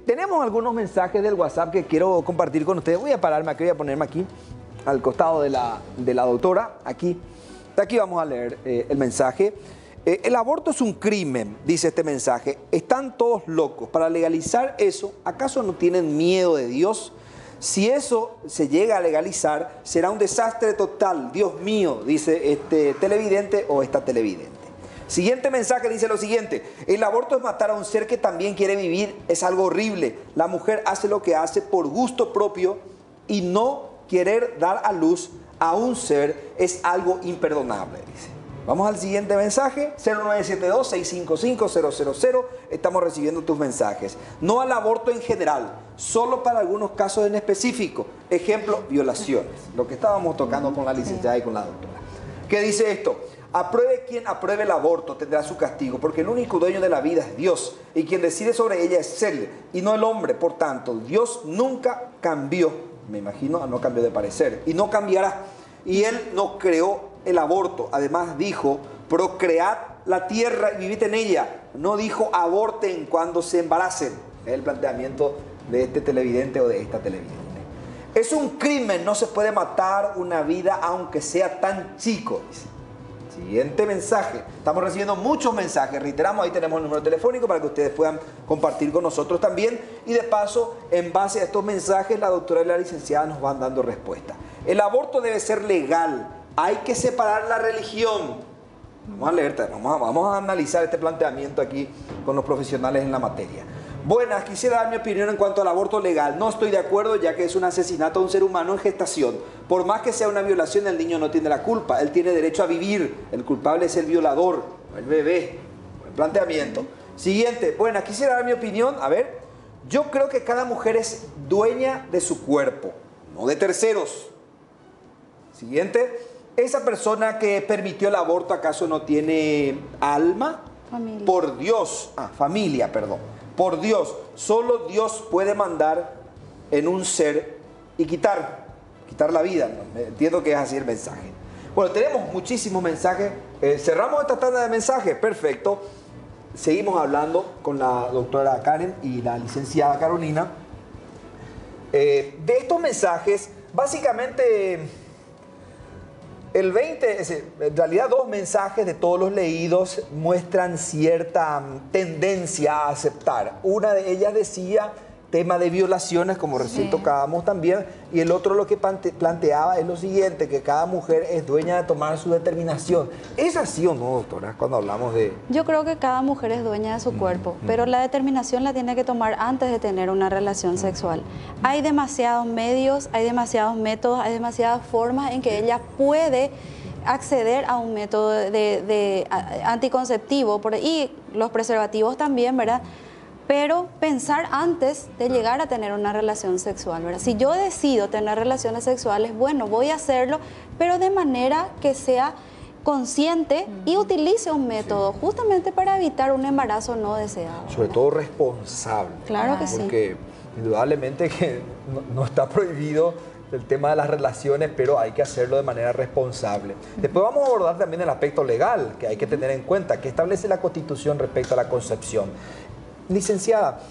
Tenemos algunos mensajes del WhatsApp que quiero compartir con ustedes. Voy a pararme aquí, voy a ponerme aquí, al costado de la doctora. Aquí vamos a leer el mensaje. El aborto es un crimen, dice este mensaje. Están todos locos. Para legalizar eso, ¿acaso no tienen miedo de Dios? Si eso se llega a legalizar, será un desastre total. Dios mío, dice este televidente o esta televidente. Siguiente mensaje dice lo siguiente: el aborto es matar a un ser que también quiere vivir, es algo horrible. La mujer hace lo que hace por gusto propio y no querer dar a luz a un ser es algo imperdonable, dice. Vamos al siguiente mensaje, 0972-655-000. Estamos recibiendo tus mensajes. No al aborto en general, solo para algunos casos en específico. Ejemplo, violaciones. Lo que estábamos tocando con la licenciada y con la doctora. ¿Qué dice esto? Apruebe quien apruebe el aborto, tendrá su castigo, porque el único dueño de la vida es Dios, y quien decide sobre ella es Él, y no el hombre. Por tanto, Dios nunca cambió, me imagino, no cambió de parecer, y no cambiará. Y Él no creó el aborto. Además dijo, procread la tierra y vivid en ella. No dijo, aborten cuando se embaracen. Es el planteamiento de este televidente o de esta televidente. Es un crimen, no se puede matar una vida aunque sea tan chico, dice. Siguiente mensaje. Estamos recibiendo muchos mensajes. Reiteramos, ahí tenemos el número telefónico para que ustedes puedan compartir con nosotros también. Y de paso, en base a estos mensajes, la doctora y la licenciada nos van dando respuesta. El aborto debe ser legal. Hay que separar la religión. Vamos a leer, vamos a analizar este planteamiento aquí con los profesionales en la materia. Buenas, quisiera dar mi opinión en cuanto al aborto legal. No estoy de acuerdo, ya que es un asesinato a un ser humano en gestación. Por más que sea una violación, el niño no tiene la culpa. Él tiene derecho a vivir. El culpable es el violador, el bebé. Buen planteamiento. Siguiente. Buenas, quisiera dar mi opinión. A ver, yo creo que cada mujer es dueña de su cuerpo, no de terceros. Siguiente. ¿Esa persona que permitió el aborto acaso no tiene alma? Familia. Por Dios, familia, perdón. Por Dios, solo Dios puede mandar en un ser y quitar la vida. Entiendo que es así el mensaje. Bueno, tenemos muchísimos mensajes. Cerramos esta tanda de mensajes. Perfecto. Seguimos hablando con la doctora Karen y la licenciada Carolina. De estos mensajes, básicamente, el 20, en realidad 2 mensajes de todos los leídos muestran cierta tendencia a aceptar. Una de ellas decía tema de violaciones, como recién tocábamos también, y el otro lo que planteaba es lo siguiente, que cada mujer es dueña de tomar su determinación. ¿Es así o no, doctora, cuando hablamos de...? Yo creo que cada mujer es dueña de su cuerpo, pero la determinación la tiene que tomar antes de tener una relación sexual. Hay demasiados medios, hay demasiados métodos, hay demasiadas formas en que ella puede acceder a un método de anticonceptivo, y los preservativos también, ¿verdad? Pero pensar antes de llegar a tener una relación sexual, ¿verdad? Si yo decido tener relaciones sexuales, bueno, voy a hacerlo, pero de manera que sea consciente y utilice un método justamente para evitar un embarazo no deseado, Sobre todo responsable. Claro que sí. Porque indudablemente que no está prohibido el tema de las relaciones, pero hay que hacerlo de manera responsable. Después vamos a abordar también el aspecto legal que hay que tener en cuenta, que establece la Constitución respecto a la concepción. Licenciada,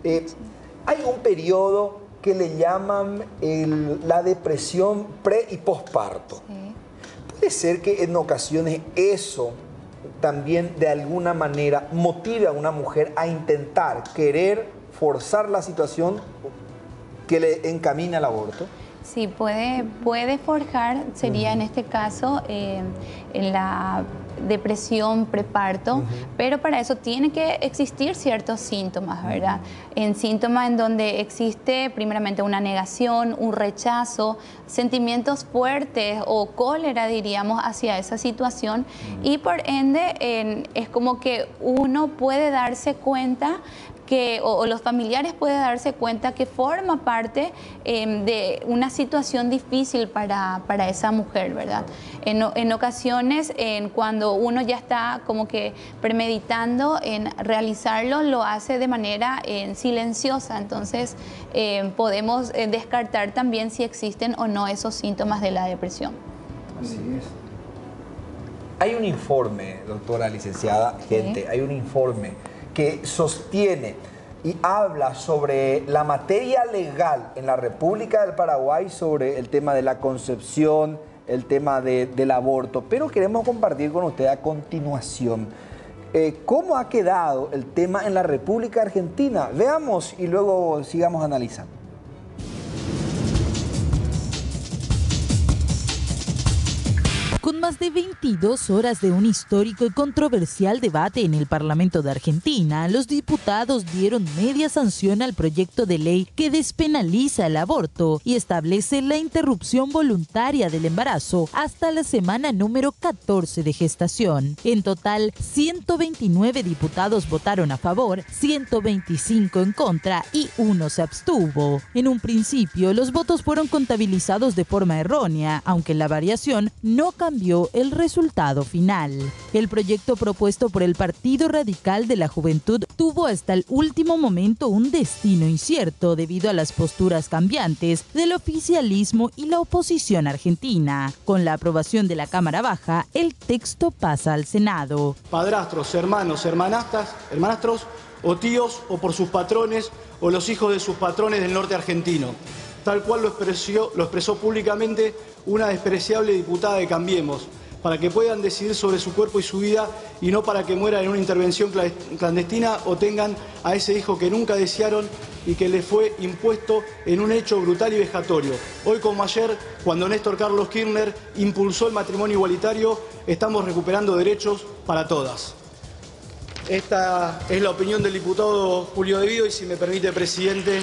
hay un periodo que le llaman la depresión pre y posparto. Sí. Puede ser que en ocasiones eso también de alguna manera motive a una mujer a intentar, querer forzar la situación que le encamina al aborto. Sí, puede forjar, sería en este caso en la depresión preparto, pero para eso tiene que existir ciertos síntomas, ¿verdad? En síntomas en donde existe primeramente una negación, un rechazo, sentimientos fuertes o cólera, diríamos, hacia esa situación, y por ende es como que uno puede darse cuenta o los familiares pueden darse cuenta que forma parte de una situación difícil para esa mujer, ¿verdad? En ocasiones, cuando uno ya está como que premeditando en realizarlo, lo hace de manera silenciosa. Entonces, podemos descartar también si existen o no esos síntomas de la depresión. Así es. Hay un informe, doctora licenciada, hay un informe que sostiene, y habla sobre la materia legal en la República del Paraguay sobre el tema de la concepción, el tema del aborto, pero queremos compartir con usted a continuación cómo ha quedado el tema en la República Argentina. Veamos y luego sigamos analizando. Con más de 22 horas de un histórico y controversial debate en el Parlamento de Argentina, los diputados dieron media sanción al proyecto de ley que despenaliza el aborto y establece la interrupción voluntaria del embarazo hasta la semana número 14 de gestación. En total, 129 diputados votaron a favor, 125 en contra y 1 se abstuvo. En un principio, los votos fueron contabilizados de forma errónea, aunque la variación no cambió el resultado final. El proyecto propuesto por el Partido Radical de la Juventud tuvo hasta el último momento un destino incierto debido a las posturas cambiantes del oficialismo y la oposición argentina. Con la aprobación de la Cámara Baja, el texto pasa al Senado. Padrastros, hermanos, hermanastros o tíos o por sus patrones o los hijos de sus patrones del norte argentino. Tal cual lo expresó públicamente una despreciable diputada de Cambiemos, para que puedan decidir sobre su cuerpo y su vida y no para que mueran en una intervención clandestina o tengan a ese hijo que nunca desearon y que les fue impuesto en un hecho brutal y vejatorio. Hoy como ayer, cuando Néstor Carlos Kirchner impulsó el matrimonio igualitario, estamos recuperando derechos para todas. Esta es la opinión del diputado Julio De Vido y si me permite, presidente.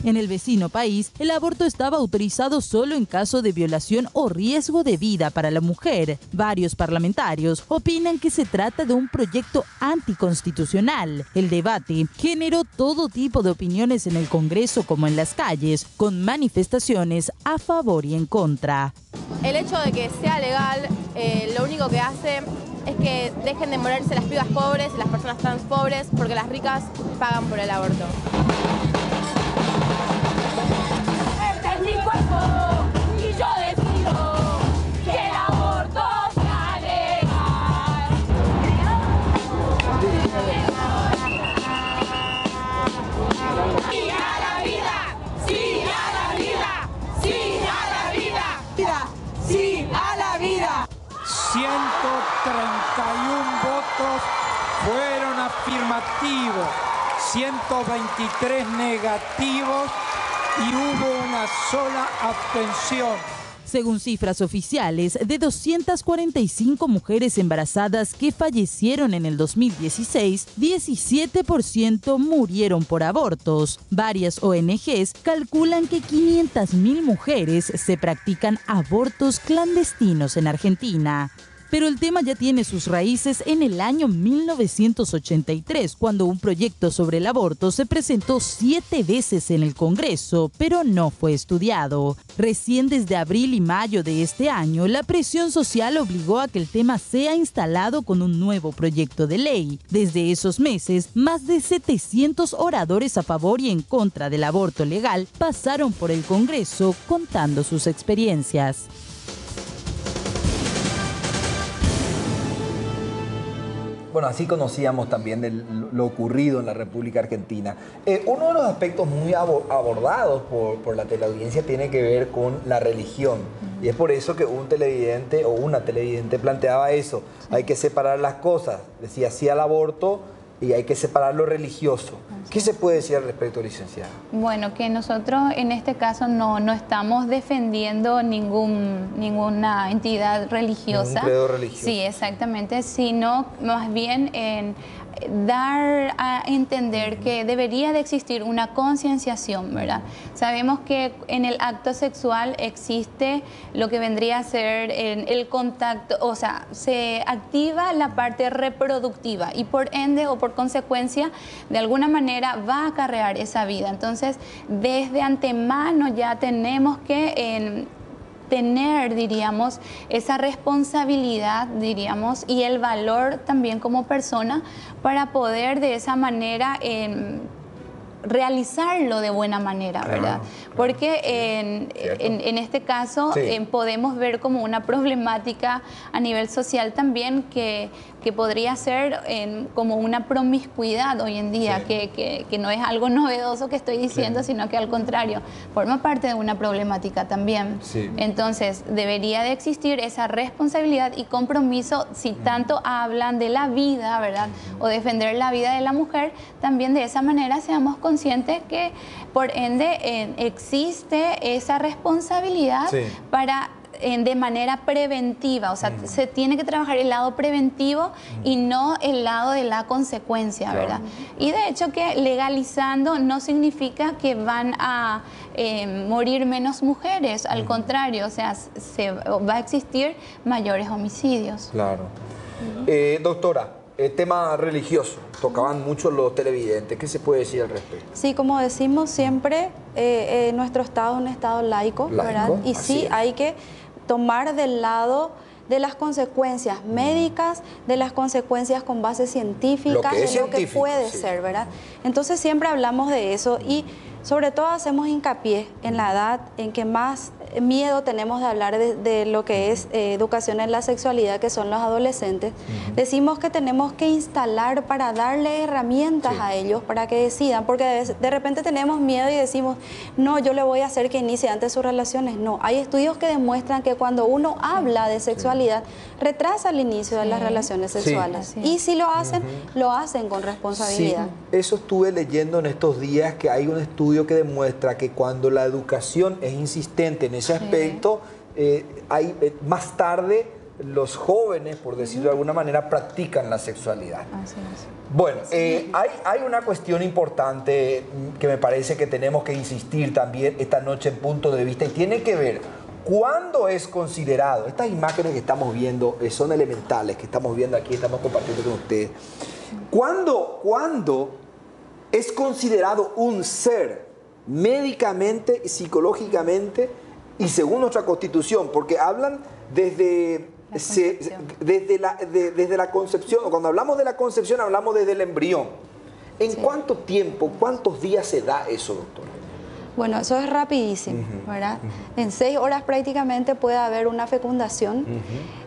En el vecino país, el aborto estaba autorizado solo en caso de violación o riesgo de vida para la mujer. Varios parlamentarios opinan que se trata de un proyecto anticonstitucional. El debate generó todo tipo de opiniones en el Congreso como en las calles, con manifestaciones a favor y en contra. El hecho de que sea legal, lo único que hace es que dejen de morirse las pibas pobres y las personas trans pobres porque las ricas pagan por el aborto. Mi cuerpo y yo decido que el aborto sea legal. Sí a la vida, sí a la vida, sí a la vida, sí a la vida. 131 votos fueron afirmativos, 123 negativos y hubo una sola abstención. Según cifras oficiales, de 245 mujeres embarazadas que fallecieron en el 2016, 17% murieron por abortos. Varias ONGs calculan que 500.000 mujeres se practican abortos clandestinos en Argentina. Pero el tema ya tiene sus raíces en el año 1983, cuando un proyecto sobre el aborto se presentó 7 veces en el Congreso, pero no fue estudiado. Recién desde abril y mayo de este año, la presión social obligó a que el tema sea instalado con un nuevo proyecto de ley. Desde esos meses, más de 700 oradores a favor y en contra del aborto legal pasaron por el Congreso contando sus experiencias. Bueno, así conocíamos también lo ocurrido en la República Argentina. Uno de los aspectos muy abordados por la teleaudiencia tiene que ver con la religión. Y es por eso que un televidente o una televidente planteaba eso. Hay que separar las cosas. Decía sí al aborto y hay que separar lo religioso. ¿Qué se puede decir al respecto, licenciada? Bueno, que nosotros en este caso no estamos defendiendo ninguna entidad religiosa. Ningún credo religioso. Sí, exactamente, sino más bien en dar a entender que debería de existir una concienciación, ¿verdad? Sabemos que en el acto sexual existe lo que vendría a ser el contacto, o sea, se activa la parte reproductiva y por ende o por consecuencia, de alguna manera va a acarrear esa vida. Entonces, desde antemano ya tenemos que tener, diríamos, esa responsabilidad, diríamos, y el valor también como persona para poder de esa manera realizarlo de buena manera, ¿verdad? Porque en este caso podemos ver como una problemática a nivel social también que que podría ser como una promiscuidad hoy en día, que no es algo novedoso que estoy diciendo, sino que al contrario, forma parte de una problemática también. Entonces, debería de existir esa responsabilidad y compromiso, si tanto hablan de la vida, ¿verdad? O defender la vida de la mujer, también de esa manera seamos conscientes que, por ende, existe esa responsabilidad para de manera preventiva, o sea, se tiene que trabajar el lado preventivo y no el lado de la consecuencia, ¿verdad? Y de hecho que legalizando no significa que van a morir menos mujeres, al contrario, o sea, va a existir mayores homicidios. Claro. Doctora, el tema religioso, tocaban mucho los televidentes, ¿qué se puede decir al respecto? Sí, como decimos siempre, nuestro Estado es un Estado laico, ¿verdad? Y sí, hay que tomar del lado de las consecuencias médicas, de las consecuencias con base científica, de lo que puede ser, ¿verdad? Entonces siempre hablamos de eso y sobre todo hacemos hincapié en la edad en que más miedo tenemos de hablar de lo que es educación en la sexualidad, que son los adolescentes. Decimos que tenemos que instalar para darle herramientas a ellos para que decidan, porque de repente tenemos miedo y decimos, no, yo le voy a hacer que inicie antes sus relaciones. No, hay estudios que demuestran que cuando uno habla de sexualidad, retrasa el inicio de las relaciones sexuales. Y si lo hacen, lo hacen con responsabilidad. Eso estuve leyendo en estos días, que hay un estudio que demuestra que cuando la educación es insistente en ese aspecto, más tarde los jóvenes, por decirlo de alguna manera, practican la sexualidad. Así es. Bueno, hay una cuestión importante que me parece que tenemos que insistir también esta noche en punto de vista, y tiene que ver cuándo es considerado, estas imágenes que estamos viendo son elementales, que estamos viendo aquí, estamos compartiendo con ustedes, ¿cuándo es considerado un ser médicamente, psicológicamente y según nuestra Constitución? Porque hablan desde la concepción, o cuando hablamos de la concepción hablamos desde el embrión. ¿En cuánto tiempo, cuántos días se da eso, doctor? Bueno, eso es rapidísimo, ¿verdad? En 6 horas prácticamente puede haber una fecundación.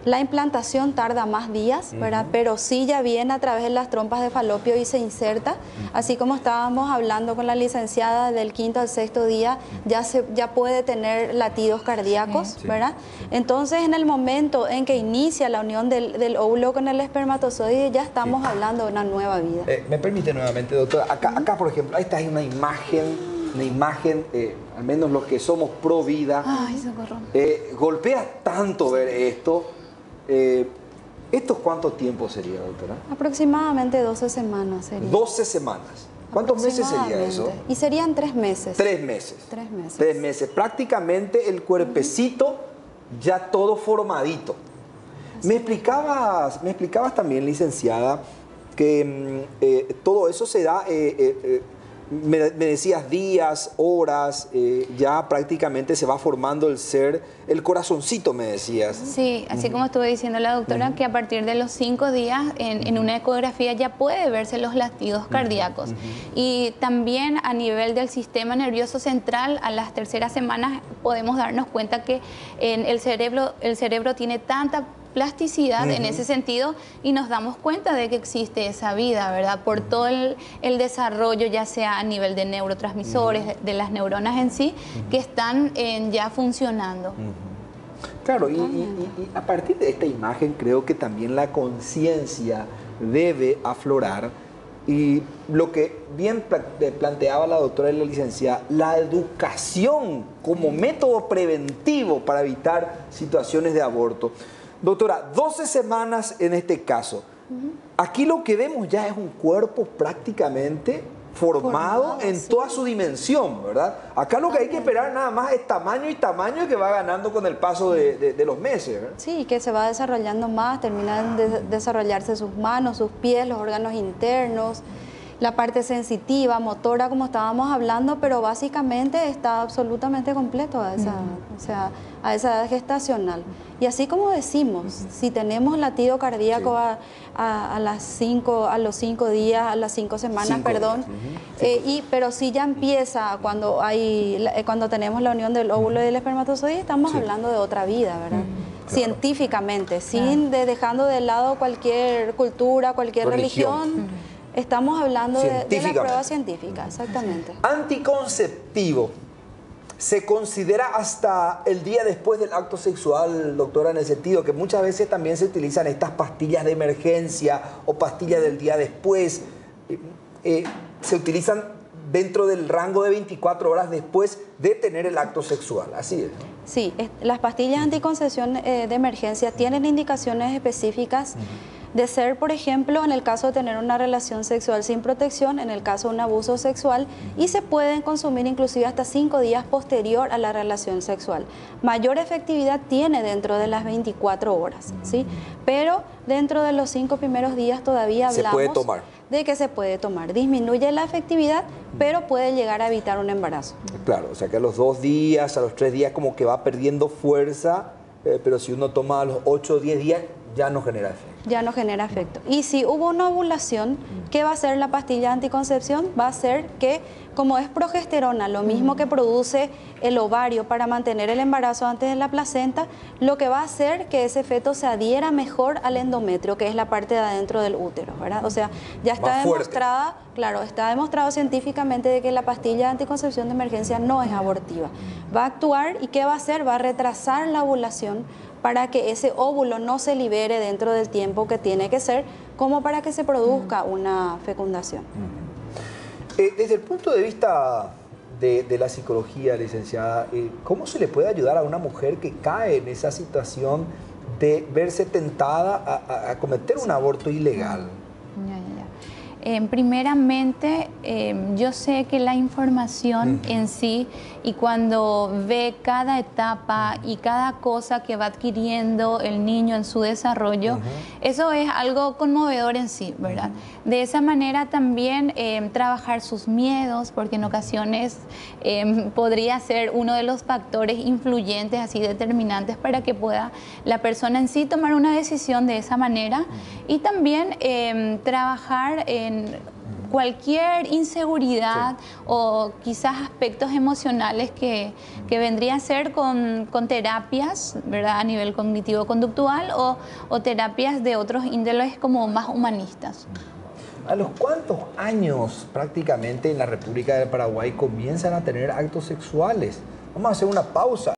La implantación tarda más días, ¿verdad? Pero sí ya viene a través de las trompas de falopio y se inserta. Así como estábamos hablando con la licenciada, del 5º al 6º día ya puede tener latidos cardíacos, ¿verdad? Entonces, en el momento en que inicia la unión del óvulo con el espermatozoide, ya estamos hablando de una nueva vida. ¿Me permite nuevamente, doctora? Acá, por ejemplo, esta es una imagen, al menos los que somos pro vida, golpea tanto ver esto. ¿Esto cuánto tiempo sería, doctora? Aproximadamente 12 semanas sería. 12 semanas. ¿Cuántos meses sería eso? Y serían 3 meses. 3 meses. 3 meses. 3 meses. Prácticamente el cuerpecito ya todo formadito. Me explicabas también, licenciada, que todo eso se da... me decías días, horas, ya prácticamente se va formando el ser, el corazoncito, me decías. Sí, así como estuve diciendo la doctora, que a partir de los 5 días en una ecografía ya puede verse los latidos cardíacos. Y también a nivel del sistema nervioso central, a las 3.º semanas podemos darnos cuenta que el cerebro tiene tanta plasticidad en ese sentido y nos damos cuenta de que existe esa vida, ¿verdad? Por todo el desarrollo, ya sea a nivel de neurotransmisores, de las neuronas en sí, que están ya funcionando. Claro, y a partir de esta imagen creo que también la conciencia debe aflorar, y lo que bien planteaba la doctora y la licenciada, la educación como método preventivo para evitar situaciones de aborto. Doctora, 12 semanas en este caso. Aquí lo que vemos ya es un cuerpo prácticamente formado en toda su dimensión, ¿verdad? Acá lo que hay que esperar nada más es tamaño y tamaño que va ganando con el paso de los meses, ¿verdad? Sí, que se va desarrollando más, terminan de desarrollarse sus manos, sus pies, los órganos internos, la parte sensitiva, motora, como estábamos hablando, pero básicamente está absolutamente completo a esa, a esa edad gestacional. Y así como decimos, si tenemos latido cardíaco a los 5 días, a las 5 semanas, pero si ya empieza cuando tenemos la unión del óvulo y del espermatozoide, estamos hablando de otra vida, ¿verdad? científicamente, dejando de lado cualquier cultura, cualquier religión. Estamos hablando de la prueba científica, exactamente. Anticonceptivo. ¿Se considera hasta el día después del acto sexual, doctora, en el sentido que muchas veces también se utilizan estas pastillas de emergencia o pastillas del día después? Se utilizan dentro del rango de 24 horas después de tener el acto sexual, así es. Sí, las pastillas anticoncepción de emergencia tienen indicaciones específicas de ser, por ejemplo, en el caso de tener una relación sexual sin protección, en el caso de un abuso sexual, y se pueden consumir inclusive hasta 5 días posterior a la relación sexual. Mayor efectividad tiene dentro de las 24 horas, ¿sí? Pero dentro de los 5 primeros días todavía hablamos de que se puede tomar. Disminuye la efectividad, pero puede llegar a evitar un embarazo. Claro, o sea que a los 2 días, a los 3 días como que va perdiendo fuerza, pero si uno toma a los 8 o 10 días ya no genera efecto. Ya no genera efecto. Y si hubo una ovulación, ¿qué va a hacer la pastilla de anticoncepción? Va a hacer que, como es progesterona, lo mismo que produce el ovario para mantener el embarazo antes de la placenta, lo que va a hacer que ese feto se adhiera mejor al endometrio, que es la parte de adentro del útero, ¿verdad? O sea, ya está demostrada, claro, está demostrado científicamente de que la pastilla de anticoncepción de emergencia no es abortiva. Va a actuar y ¿qué va a hacer? Va a retrasar la ovulación para que ese óvulo no se libere dentro del tiempo que tiene que ser, como para que se produzca una fecundación. Desde el punto de vista de la psicología, licenciada, ¿cómo se le puede ayudar a una mujer que cae en esa situación de verse tentada a cometer un aborto ilegal? Primeramente, yo sé que la información en sí, y cuando ve cada etapa y cada cosa que va adquiriendo el niño en su desarrollo, eso es algo conmovedor en sí, ¿verdad? De esa manera también trabajar sus miedos, porque en ocasiones podría ser uno de los factores influyentes, así determinantes, para que pueda la persona en sí tomar una decisión de esa manera, y también trabajar en cualquier inseguridad o quizás aspectos emocionales que vendría a ser con terapias, ¿verdad? A nivel cognitivo-conductual o terapias de otros índoles como más humanistas. ¿A los cuántos años prácticamente en la República del Paraguay comienzan a tener actos sexuales? Vamos a hacer una pausa.